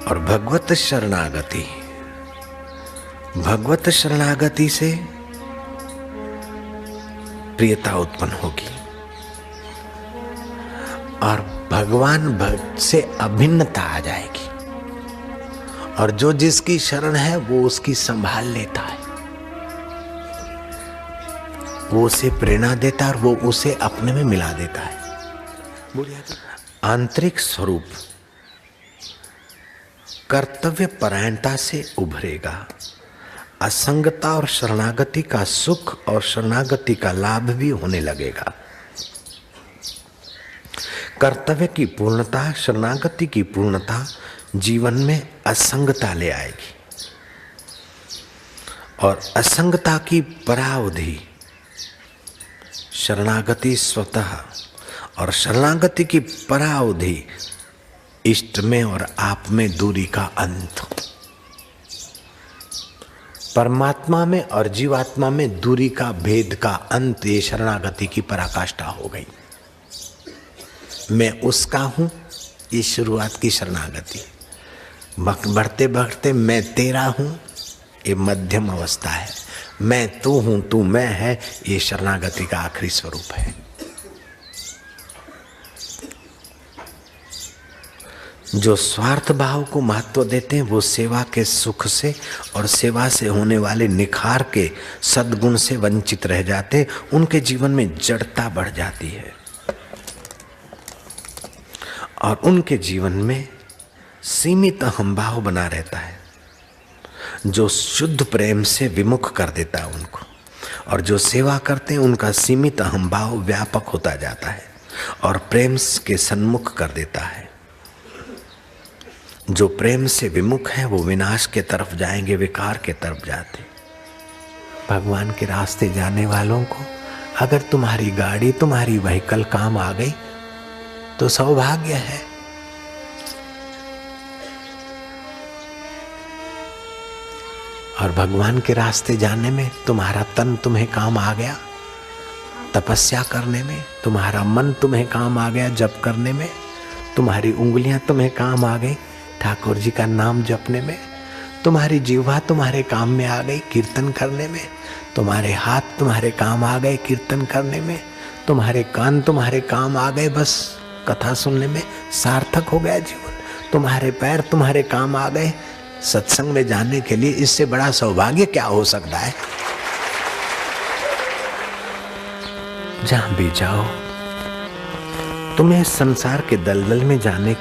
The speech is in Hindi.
और भगवत शरणागति, भगवत शरणागति से प्रियता उत्पन्न होगी और भगवान भक्त से अभिन्नता आ जाएगी। और जो जिसकी शरण है वो उसकी संभाल लेता है, वो उसे प्रेरणा देता है और वो उसे अपने में मिला देता है। आंतरिक स्वरूप कर्तव्य परायणता से उभरेगा। असंगता और शरणागति का सुख और शरणागति का लाभ भी होने लगेगा। कर्तव्य की पूर्णता, शरणागति की पूर्णता जीवन में असंगता ले आएगी और असंगता की परावधि शरणागति स्वतः और शरणागति की परावधि इष्ट में और आप में दूरी का अंत। परमात्मा में और जीवात्मा में दूरी का भेद का अंत, ये शरणागति की पराकाष्ठा हो गई। मैं उसका हूं, ये शुरुआत की शरणागति। बढ़ते बढ़ते मैं तेरा हूं, ये मध्यम अवस्था है। मैं तू हूं, तू मैं है, ये शरणागति का आखिरी स्वरूप है। जो स्वार्थ भाव को महत्व देते हैं वो सेवा के सुख से और सेवा से होने वाले निखार के सद्गुण से वंचित रह जाते। उनके जीवन में जड़ता बढ़ जाती है और उनके जीवन में सीमित अहंभाव बना रहता है, जो शुद्ध प्रेम से विमुख कर देता है उनको। और जो सेवा करते हैं उनका सीमित अहंभाव व्यापक होता जाता है और प्रेम के सन्मुख कर देता है। जो प्रेम से विमुख है वो विनाश के तरफ जाएंगे, विकार के तरफ जाते। भगवान के रास्ते जाने वालों को अगर तुम्हारी गाड़ी, तुम्हारी व्हीकल काम आ गई तो सौभाग्य है। और भगवान के रास्ते जाने में तुम्हारा तन तुम्हें काम आ गया, तपस्या करने में तुम्हारा मन तुम्हें काम आ गया, जप करने में तुम्हारी उंगलियां तुम्हें काम आ गई, ठाकुर जी का नाम जपने में तुम्हारी जीवा तुम्हारे काम में आ गई, कीर्तन करने में तुम्हारे हाथ तुम्हारे काम आ गए, कीर्तन करने में तुम्हारे कान तुम्हारे काम आ गए, बस कथा सुनने में सार्थक हो गया जीवन। तुम्हारे पैर तुम्हारे काम आ गए सत्संग में जाने के लिए। इससे बड़ा सौभाग्य क्या हो सकता है? जहां भी जाओ तुम्हें संसार के दलदल में जाने